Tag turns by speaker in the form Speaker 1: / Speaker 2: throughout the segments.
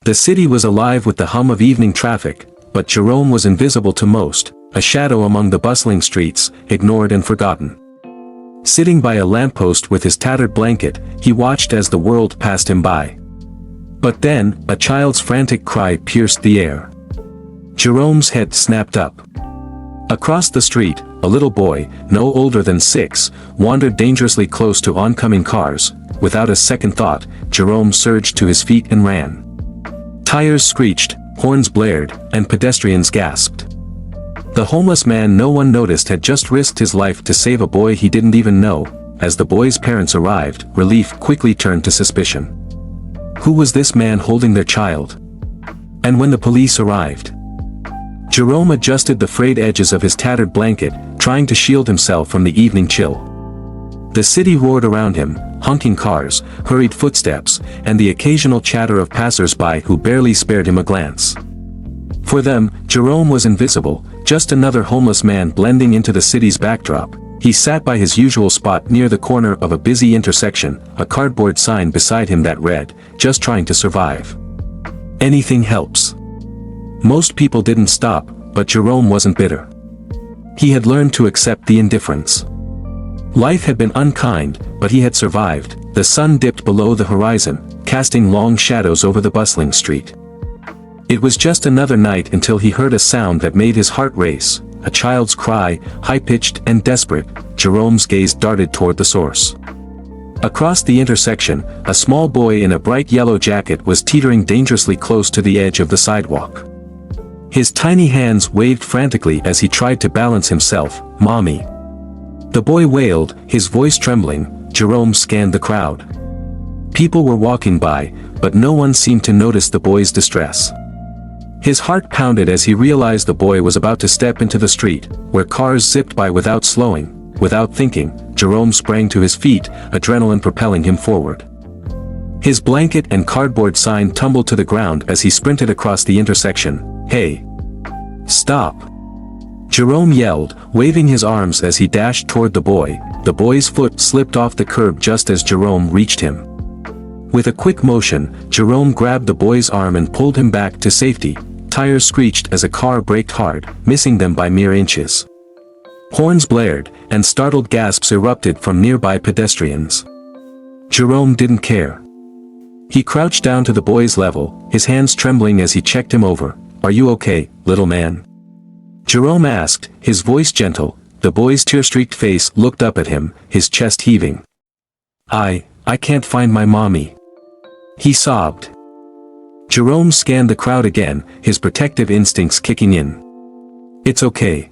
Speaker 1: The city was alive with the hum of evening traffic, but Jerome was invisible to most, a shadow among the bustling streets, ignored and forgotten. Sitting by a lamppost with his tattered blanket, he watched as the world passed him by. But then, a child's frantic cry pierced the air. Jerome's head snapped up. Across the street, a little boy, no older than 6, wandered dangerously close to oncoming cars. Without a second thought, Jerome surged to his feet and ran. Tires screeched, horns blared, and pedestrians gasped. The homeless man no one noticed had just risked his life to save a boy he didn't even know. As the boy's parents arrived, relief quickly turned to suspicion. Who was this man holding their child? And when the police arrived, Jerome adjusted the frayed edges of his tattered blanket, trying to shield himself from the evening chill. The city roared around him, honking cars, hurried footsteps, and the occasional chatter of passers-by who barely spared him a glance. For them, Jerome was invisible, just another homeless man blending into the city's backdrop. He sat by his usual spot near the corner of a busy intersection, a cardboard sign beside him that read, "Just trying to survive. Anything helps." Most people didn't stop, but Jerome wasn't bitter. He had learned to accept the indifference. Life had been unkind, but he had survived. The sun dipped below the horizon, casting long shadows over the bustling street. It was just another night until he heard a sound that made his heart race, a child's cry, high-pitched and desperate. Jerome's gaze darted toward the source. Across the intersection, a small boy in a bright yellow jacket was teetering dangerously close to the edge of the sidewalk. His tiny hands waved frantically as he tried to balance himself. "Mommy." The boy wailed, his voice trembling. Jerome scanned the crowd. People were walking by, but no one seemed to notice the boy's distress. His heart pounded as he realized the boy was about to step into the street, where cars zipped by without slowing. Without thinking, Jerome sprang to his feet, adrenaline propelling him forward. His blanket and cardboard sign tumbled to the ground as he sprinted across the intersection. "Hey! Stop!" Jerome yelled, waving his arms as he dashed toward the boy. The boy's foot slipped off the curb just as Jerome reached him. With a quick motion, Jerome grabbed the boy's arm and pulled him back to safety. Tires screeched as a car braked hard, missing them by mere inches. Horns blared, and startled gasps erupted from nearby pedestrians. Jerome didn't care. He crouched down to the boy's level, his hands trembling as he checked him over. "Are you okay, little man?" Jerome asked, his voice gentle. The boy's tear-streaked face looked up at him, his chest heaving. I can't find my mommy," he sobbed. Jerome scanned the crowd again, his protective instincts kicking in. "It's okay.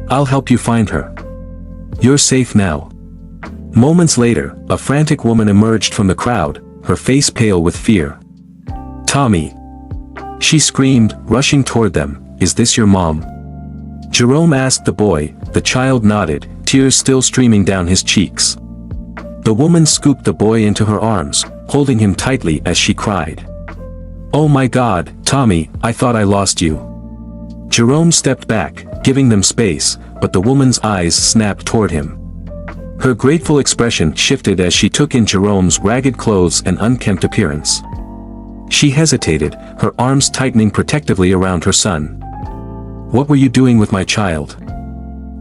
Speaker 1: I'll help you find her. You're safe now." Moments later, a frantic woman emerged from the crowd, her face pale with fear. "Tommy!" she screamed, rushing toward them. "Is this your mom?" Jerome asked the boy. The child nodded, tears still streaming down his cheeks. The woman scooped the boy into her arms, holding him tightly as she cried. "Oh my God, Tommy, I thought I lost you." Jerome stepped back, giving them space, but the woman's eyes snapped toward him. Her grateful expression shifted as she took in Jerome's ragged clothes and unkempt appearance. She hesitated, her arms tightening protectively around her son. "What were you doing with my child?"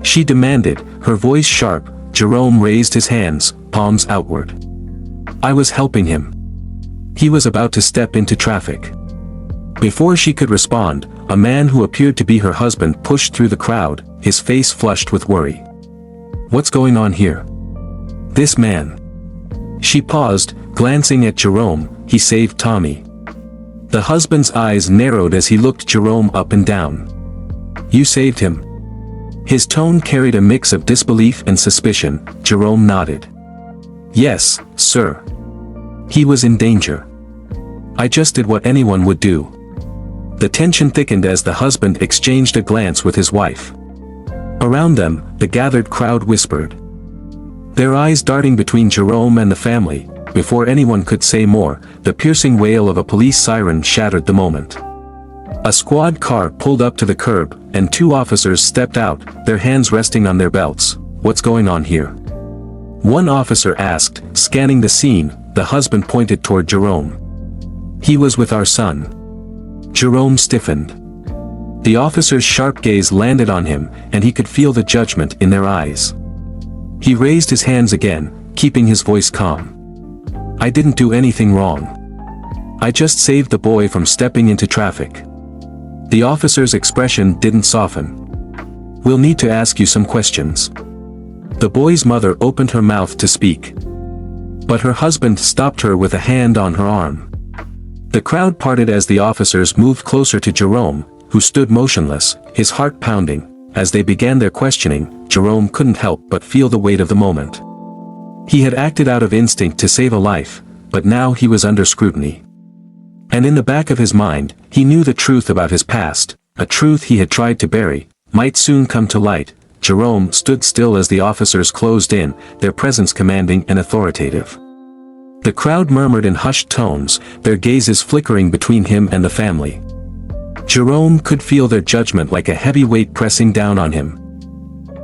Speaker 1: she demanded, her voice sharp. Jerome raised his hands, palms outward. "I was helping him." He was about to step into traffic. Before she could respond, a man who appeared to be her husband pushed through the crowd, his face flushed with worry. "What's going on here?" "This man." She paused, glancing at Jerome. "He saved Tommy." The husband's eyes narrowed as he looked Jerome up and down. "You saved him?" His tone carried a mix of disbelief and suspicion. Jerome nodded. "Yes, sir. He was in danger. I just did what anyone would do." The tension thickened as the husband exchanged a glance with his wife. Around them, the gathered crowd whispered, their eyes darting between Jerome and the family. Before anyone could say more, the piercing wail of a police siren shattered the moment. A squad car pulled up to the curb, and 2 officers stepped out, their hands resting on their belts. "What's going on here?" one officer asked, scanning the scene. The husband pointed toward Jerome. He was with our son. Jerome stiffened. The officer's sharp gaze landed on him, and he could feel the judgment in their eyes. He raised his hands again, keeping his voice calm. I didn't do anything wrong. I just saved the boy from stepping into traffic. The officer's expression didn't soften. We'll need to ask you some questions. The boy's mother opened her mouth to speak. But her husband stopped her with a hand on her arm. The crowd parted as the officers moved closer to Jerome, who stood motionless, his heart pounding. As they began their questioning, Jerome couldn't help but feel the weight of the moment. He had acted out of instinct to save a life, but now he was under scrutiny. And in the back of his mind, he knew the truth about his past, a truth he had tried to bury, might soon come to light. Jerome stood still as the officers closed in, their presence commanding and authoritative. The crowd murmured in hushed tones, their gazes flickering between him and the family. Jerome could feel their judgment like a heavy weight pressing down on him.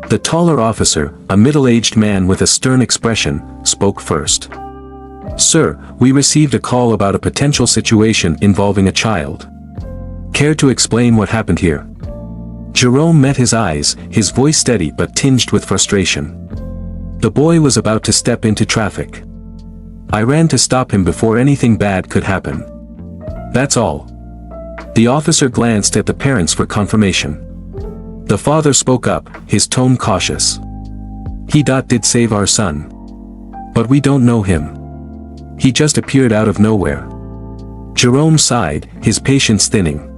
Speaker 1: The taller officer, a middle-aged man with a stern expression, spoke first. Sir, we received a call about a potential situation involving a child. Care to explain what happened here? Jerome met his eyes, his voice steady but tinged with frustration. The boy was about to step into traffic. I ran to stop him before anything bad could happen. That's all. The officer glanced at the parents for confirmation. The father spoke up, his tone cautious. He did save our son. But we don't know him. He just appeared out of nowhere. Jerome sighed, his patience thinning.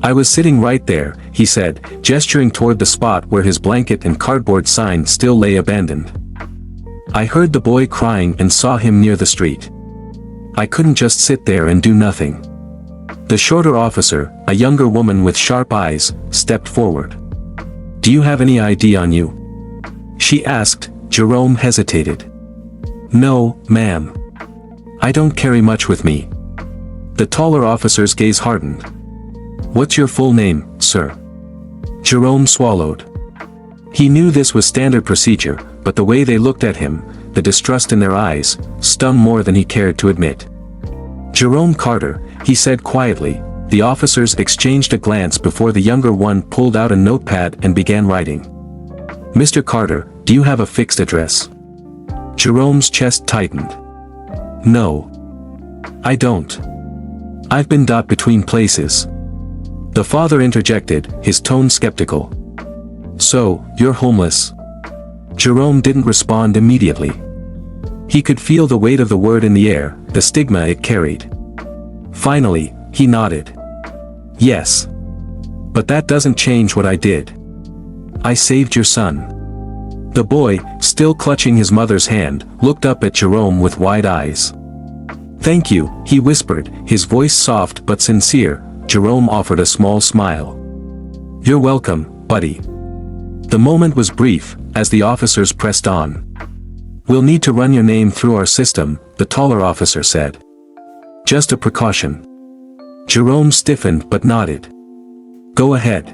Speaker 1: I was sitting right there, he said, gesturing toward the spot where his blanket and cardboard sign still lay abandoned. I heard the boy crying and saw him near the street. I couldn't just sit there and do nothing. The shorter officer, a younger woman with sharp eyes, stepped forward. Do you have any ID on you? She asked. Jerome hesitated. No, ma'am. I don't carry much with me. The taller officer's gaze hardened. What's your full name, sir? Jerome swallowed. He knew this was standard procedure, but the way they looked at him, the distrust in their eyes, stung more than he cared to admit. Jerome Carter, he said quietly. The officers exchanged a glance before the younger one pulled out a notepad and began writing. Mr. Carter, do you have a fixed address? Jerome's chest tightened. No. I don't. I've been between places. The father interjected, his tone skeptical. So, you're homeless? Jerome didn't respond immediately. He could feel the weight of the word in the air, the stigma it carried. Finally, he nodded. Yes. But that doesn't change what I did. I saved your son. The boy, still clutching his mother's hand, looked up at Jerome with wide eyes. Thank you, he whispered, his voice soft but sincere. Jerome offered a small smile. You're welcome, buddy. The moment was brief, as the officers pressed on. We'll need to run your name through our system, the taller officer said. Just a precaution. Jerome stiffened but nodded. Go ahead.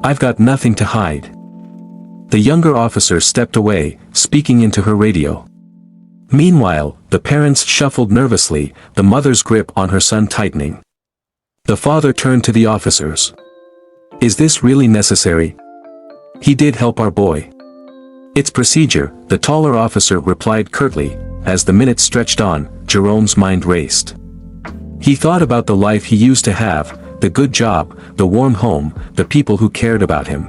Speaker 1: I've got nothing to hide. The younger officer stepped away, speaking into her radio. Meanwhile, the parents shuffled nervously, the mother's grip on her son tightening. The father turned to the officers. Is this really necessary? He did help our boy. It's procedure, the taller officer replied curtly. As the minutes stretched on, Jerome's mind raced. He thought about the life he used to have, the good job, the warm home, the people who cared about him.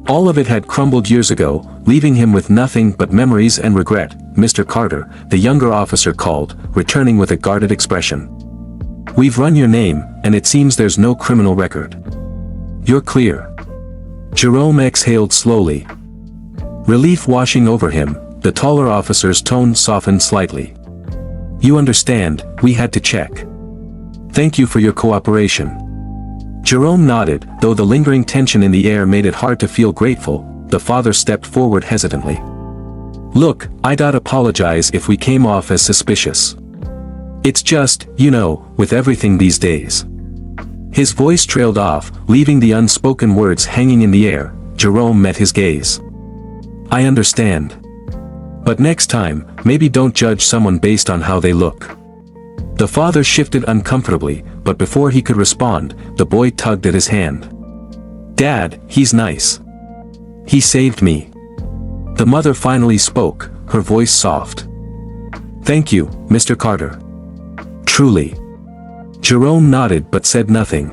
Speaker 1: All of it had crumbled years ago, leaving him with nothing but memories and regret. Mr. Carter, the younger officer called, returning with a guarded expression. We've run your name, and it seems there's no criminal record. You're clear. Jerome exhaled slowly. Relief washing over him, the taller officer's tone softened slightly. You understand, we had to check. Thank you for your cooperation. Jerome nodded, though the lingering tension in the air made it hard to feel grateful. The father stepped forward hesitantly. Look, I'd apologize if we came off as suspicious. It's just, with everything these days. His voice trailed off, leaving the unspoken words hanging in the air. Jerome met his gaze. I understand. But next time, maybe don't judge someone based on how they look. The father shifted uncomfortably, but before he could respond, the boy tugged at his hand. "Dad, he's nice. He saved me." The mother finally spoke, her voice soft. "Thank you, Mr. Carter." "Truly." Jerome nodded but said nothing.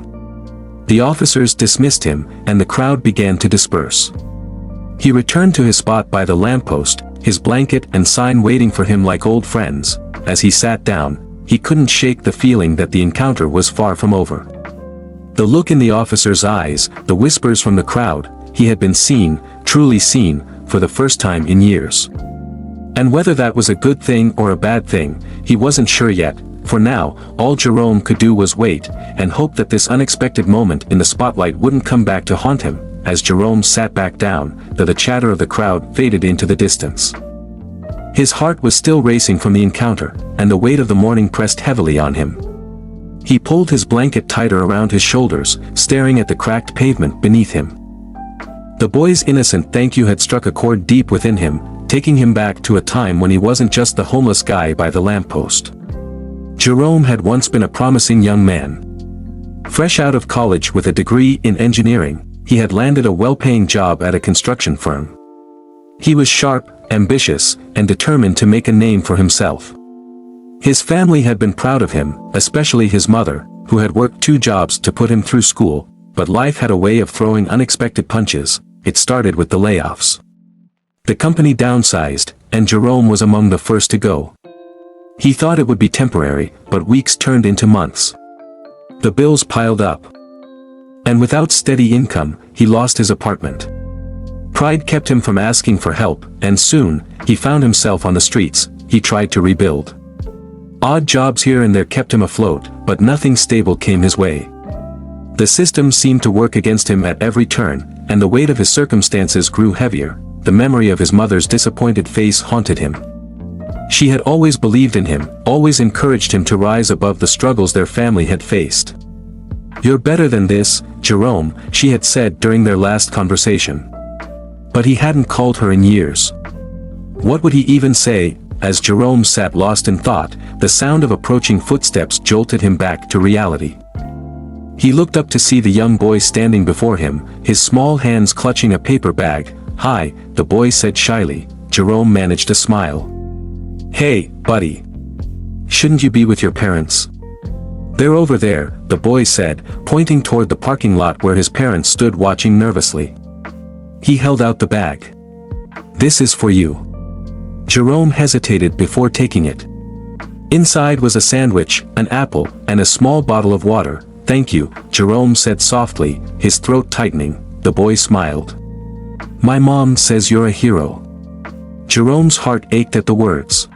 Speaker 1: The officers dismissed him, and the crowd began to disperse. He returned to his spot by the lamppost, his blanket and sign waiting for him like old friends. As he sat down, he couldn't shake the feeling that the encounter was far from over. The look in the officer's eyes, the whispers from the crowd, he had been seen, truly seen, for the first time in years. And whether that was a good thing or a bad thing, he wasn't sure yet. For now, all Jerome could do was wait, and hope that this unexpected moment in the spotlight wouldn't come back to haunt him. As Jerome sat back down, the chatter of the crowd faded into the distance. His heart was still racing from the encounter, and the weight of the morning pressed heavily on him. He pulled his blanket tighter around his shoulders, staring at the cracked pavement beneath him. The boy's innocent thank you had struck a chord deep within him, taking him back to a time when he wasn't just the homeless guy by the lamppost. Jerome had once been a promising young man. Fresh out of college with a degree in engineering, he had landed a well-paying job at a construction firm. He was sharp, ambitious, and determined to make a name for himself. His family had been proud of him, especially his mother, who had worked 2 jobs to put him through school, but life had a way of throwing unexpected punches. It started with the layoffs. The company downsized, and Jerome was among the first to go. He thought it would be temporary, but weeks turned into months. The bills piled up. And without steady income, he lost his apartment. Pride kept him from asking for help, and soon, he found himself on the streets. He tried to rebuild. Odd jobs here and there kept him afloat, but nothing stable came his way. The system seemed to work against him at every turn, and the weight of his circumstances grew heavier. The memory of his mother's disappointed face haunted him. She had always believed in him, always encouraged him to rise above the struggles their family had faced. "You're better than this, Jerome," she had said during their last conversation. But he hadn't called her in years. What would he even say? As Jerome sat lost in thought, the sound of approaching footsteps jolted him back to reality. He looked up to see the young boy standing before him, his small hands clutching a paper bag. "Hi," the boy said shyly. Jerome managed a smile. "Hey, buddy. Shouldn't you be with your parents?" "They're over there," the boy said, pointing toward the parking lot where his parents stood watching nervously. He held out the bag. "This is for you." Jerome hesitated before taking it. Inside was a sandwich, an apple, and a small bottle of water. "Thank you," Jerome said softly, his throat tightening. The boy smiled. "My mom says you're a hero." Jerome's heart ached at the words.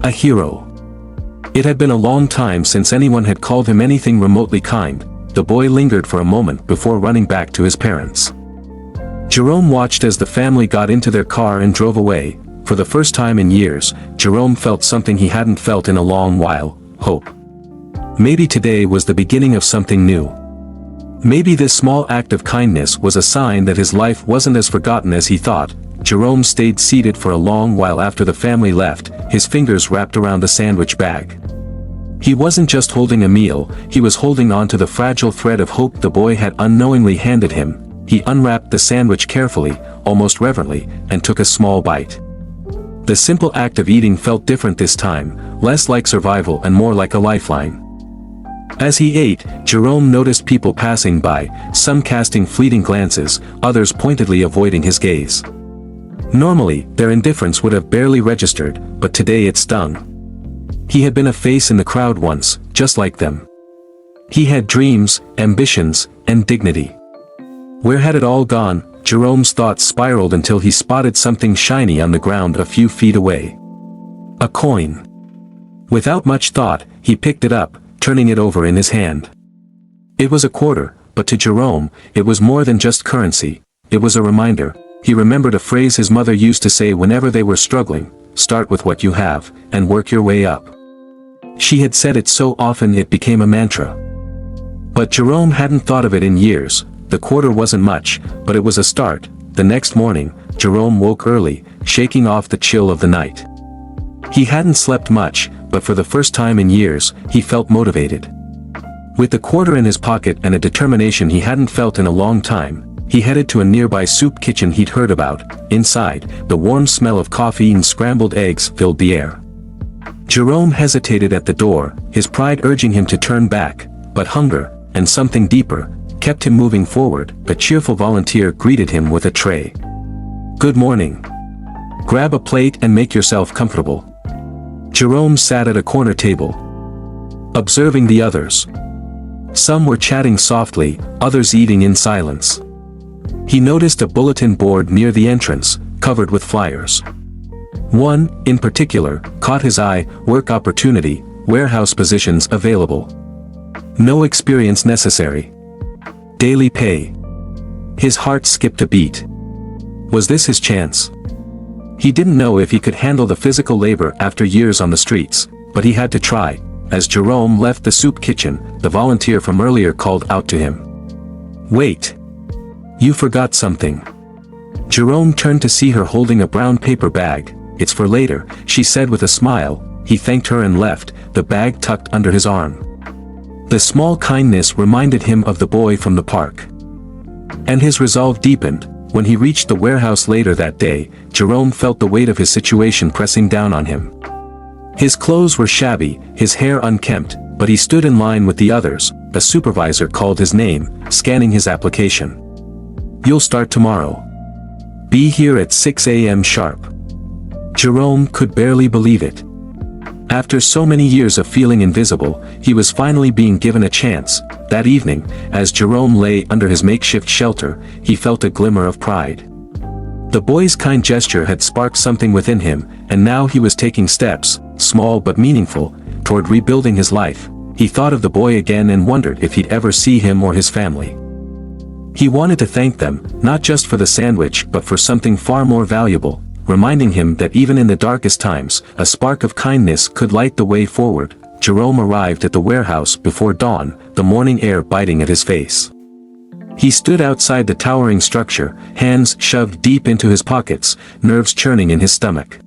Speaker 1: A hero. It had been a long time since anyone had called him anything remotely kind. The boy lingered for a moment before running back to his parents. Jerome watched as the family got into their car and drove away. For the first time in years, Jerome felt something he hadn't felt in a long while: hope. Maybe today was the beginning of something new. Maybe this small act of kindness was a sign that his life wasn't as forgotten as he thought. Jerome stayed seated for a long while after the family left, his fingers wrapped around the sandwich bag. He wasn't just holding a meal, he was holding on to the fragile thread of hope the boy had unknowingly handed him. He unwrapped the sandwich carefully, almost reverently, and took a small bite. The simple act of eating felt different this time, less like survival and more like a lifeline. As he ate, Jerome noticed people passing by, some casting fleeting glances, others pointedly avoiding his gaze. Normally, their indifference would have barely registered, but today it stung. He had been a face in the crowd once, just like them. He had dreams, ambitions, and dignity. Where had it all gone? Jerome's thoughts spiraled until he spotted something shiny on the ground a few feet away. A coin. Without much thought, he picked it up, turning it over in his hand. It was a quarter, but to Jerome, it was more than just currency. It was a reminder. He remembered a phrase his mother used to say whenever they were struggling: "Start with what you have, and work your way up." She had said it so often it became a mantra. But Jerome hadn't thought of it in years. The quarter wasn't much, but it was a start. The next morning, Jerome woke early, shaking off the chill of the night. He hadn't slept much, but for the first time in years, he felt motivated. With the quarter in his pocket and a determination he hadn't felt in a long time, he headed to a nearby soup kitchen he'd heard about. Inside, the warm smell of coffee and scrambled eggs filled the air. Jerome hesitated at the door, his pride urging him to turn back, but hunger, and something deeper, kept him moving forward. A cheerful volunteer greeted him with a tray. "Good morning. Grab a plate and make yourself comfortable." Jerome sat at a corner table, observing the others. Some were chatting softly, others eating in silence. He noticed a bulletin board near the entrance, covered with flyers. One, in particular, caught his eye: work opportunity, warehouse positions available. No experience necessary. Daily pay. His heart skipped a beat. Was this his chance? He didn't know if he could handle the physical labor after years on the streets, but he had to try. As Jerome left the soup kitchen, the volunteer from earlier called out to him. "Wait. You forgot something." Jerome turned to see her holding a brown paper bag. "It's for later," she said with a smile. He thanked her and left, the bag tucked under his arm. The small kindness reminded him of the boy from the park. And his resolve deepened. When he reached the warehouse later that day, Jerome felt the weight of his situation pressing down on him. His clothes were shabby, his hair unkempt, but he stood in line with the others. A supervisor called his name, scanning his application. "You'll start tomorrow. Be here at 6 a.m. sharp." Jerome could barely believe it. After so many years of feeling invisible, he was finally being given a chance. That evening, as Jerome lay under his makeshift shelter, he felt a glimmer of pride. The boy's kind gesture had sparked something within him, and now he was taking steps, small but meaningful, toward rebuilding his life. He thought of the boy again and wondered if he'd ever see him or his family. He wanted to thank them, not just for the sandwich but for something far more valuable, reminding him that even in the darkest times, a spark of kindness could light the way forward. Jerome arrived at the warehouse before dawn, the morning air biting at his face. He stood outside the towering structure, hands shoved deep into his pockets, nerves churning in his stomach.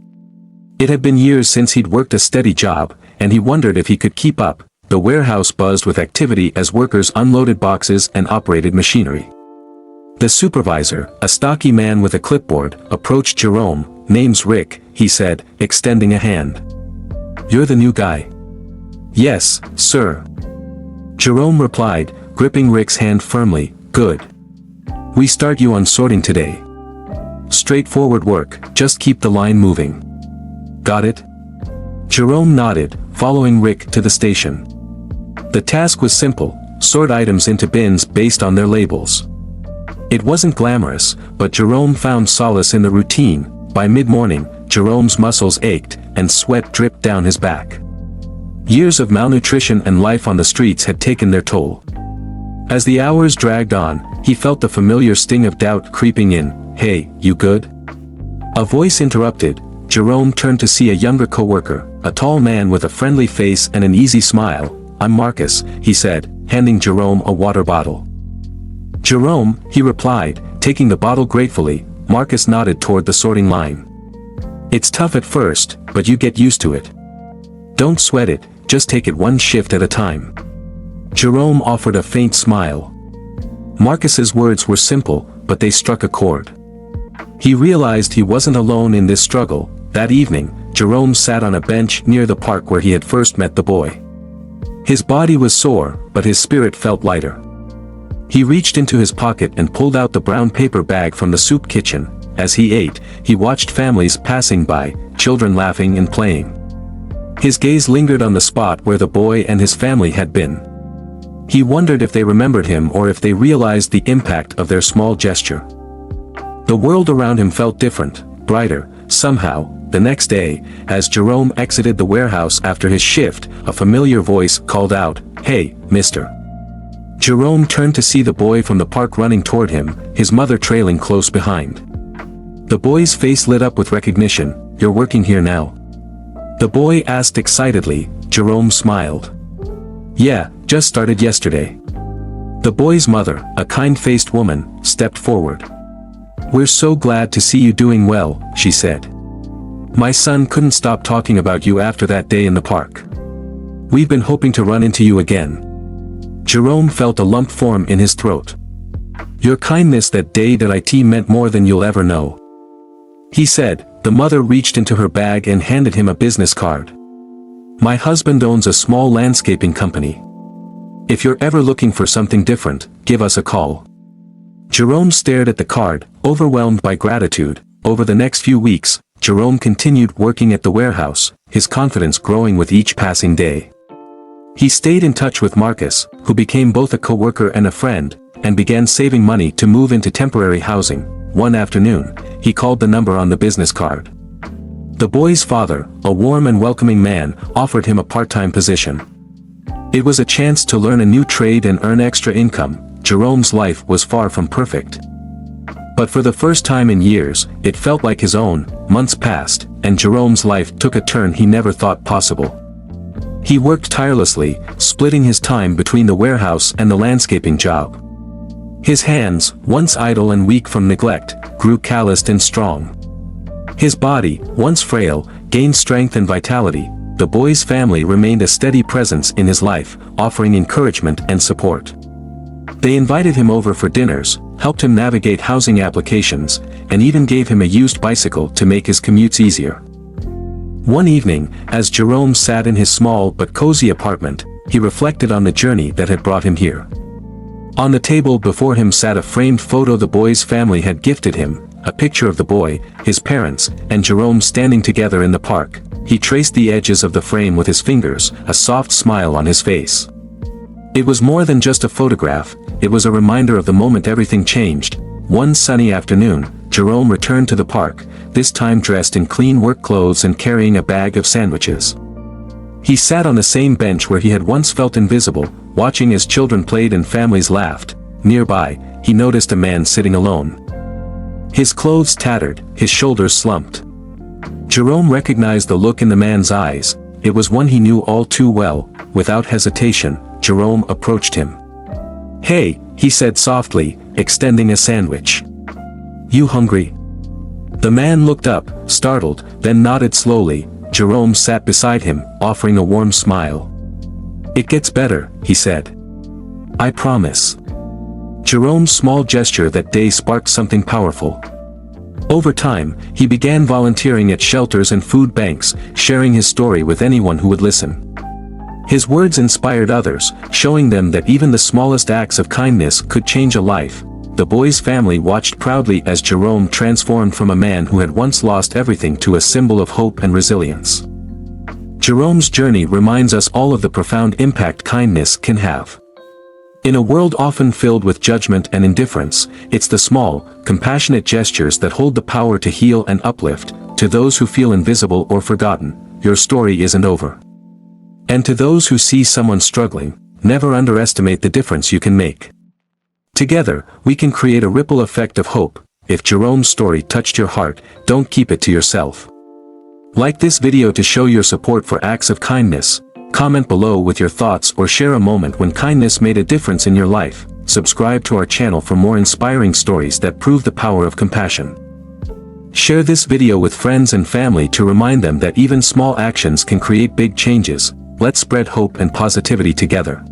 Speaker 1: It had been years since he'd worked a steady job, and he wondered if he could keep up. The warehouse buzzed with activity as workers unloaded boxes and operated machinery. The supervisor, a stocky man with a clipboard, approached Jerome. "Name's Rick," he said, extending a hand. "You're the new guy?" "Yes, sir." Jerome replied, gripping Rick's hand firmly. "Good. We start you on sorting today. Straightforward work, just keep the line moving. Got it?" Jerome nodded, following Rick to the station. The task was simple: sort items into bins based on their labels. It wasn't glamorous, but Jerome found solace in the routine. By mid-morning, Jerome's muscles ached, and sweat dripped down his back. Years of malnutrition and life on the streets had taken their toll. As the hours dragged on, he felt the familiar sting of doubt creeping in. "Hey, you good?" A voice interrupted. Jerome turned to see a younger coworker, a tall man with a friendly face and an easy smile. "I'm Marcus," he said, handing Jerome a water bottle. "Jerome," he replied, taking the bottle gratefully. Marcus nodded toward the sorting line. "It's tough at first, but you get used to it. Don't sweat it, just take it one shift at a time." Jerome offered a faint smile. Marcus's words were simple, but they struck a chord. He realized he wasn't alone in this struggle. That evening, Jerome sat on a bench near the park where he had first met the boy. His body was sore, but his spirit felt lighter. He reached into his pocket and pulled out the brown paper bag from the soup kitchen. As he ate, he watched families passing by, children laughing and playing. His gaze lingered on the spot where the boy and his family had been. He wondered if they remembered him or if they realized the impact of their small gesture. The world around him felt different, brighter, somehow. The next day, as Jerome exited the warehouse after his shift, a familiar voice called out, "Hey, mister." Jerome turned to see the boy from the park running toward him, his mother trailing close behind. The boy's face lit up with recognition. "You're working here now?" the boy asked excitedly. Jerome smiled. "Yeah, just started yesterday." The boy's mother, a kind-faced woman, stepped forward. "We're so glad to see you doing well," she said. My son couldn't stop talking about you after that day in the park. We've been hoping to run into you again. Jerome felt a lump form in his throat. Your kindness that day at IT meant more than you'll ever know. He said. The mother reached into her bag and handed him a business card. My husband owns a small landscaping company. If you're ever looking for something different, give us a call. Jerome stared at the card, overwhelmed by gratitude. Over the next few weeks, Jerome continued working at the warehouse, his confidence growing with each passing day. He stayed in touch with Marcus, who became both a co-worker and a friend, and began saving money to move into temporary housing. One afternoon, he called the number on the business card. The boy's father, a warm and welcoming man, offered him a part-time position. It was a chance to learn a new trade and earn extra income. Jerome's life was far from perfect. But for the first time in years, it felt like his own. Months passed, and Jerome's life took a turn he never thought possible. He worked tirelessly, splitting his time between the warehouse and the landscaping job. His hands, once idle and weak from neglect, grew calloused and strong. His body, once frail, gained strength and vitality. The boy's family remained a steady presence in his life, offering encouragement and support. They invited him over for dinners, helped him navigate housing applications, and even gave him a used bicycle to make his commutes easier. One evening, as Jerome sat in his small but cozy apartment, he reflected on the journey that had brought him here. On the table before him sat a framed photo the boy's family had gifted him, a picture of the boy, his parents, and Jerome standing together in the park. He traced the edges of the frame with his fingers, a soft smile on his face. It was more than just a photograph, it was a reminder of the moment everything changed. One sunny afternoon, Jerome returned to the park, this time dressed in clean work clothes and carrying a bag of sandwiches. He sat on the same bench where he had once felt invisible, watching as children played and families laughed. Nearby, he noticed a man sitting alone. His clothes tattered, his shoulders slumped. Jerome recognized the look in the man's eyes. It was one he knew all too well. Without hesitation, Jerome approached him. "Hey," he said softly, extending a sandwich. "You hungry?" The man looked up, startled, then nodded slowly. Jerome sat beside him, offering a warm smile. "It gets better," he said. "I promise." Jerome's small gesture that day sparked something powerful. Over time, he began volunteering at shelters and food banks, sharing his story with anyone who would listen. His words inspired others, showing them that even the smallest acts of kindness could change a life. The boy's family watched proudly as Jerome transformed from a man who had once lost everything to a symbol of hope and resilience. Jerome's journey reminds us all of the profound impact kindness can have. In a world often filled with judgment and indifference, it's the small, compassionate gestures that hold the power to heal and uplift. To those who feel invisible or forgotten, your story isn't over. And to those who see someone struggling, never underestimate the difference you can make. Together, we can create a ripple effect of hope. If Jerome's story touched your heart, don't keep it to yourself. Like this video to show your support for acts of kindness. Comment below with your thoughts or share a moment when kindness made a difference in your life. Subscribe to our channel for more inspiring stories that prove the power of compassion. Share this video with friends and family to remind them that even small actions can create big changes. Let's spread hope and positivity together.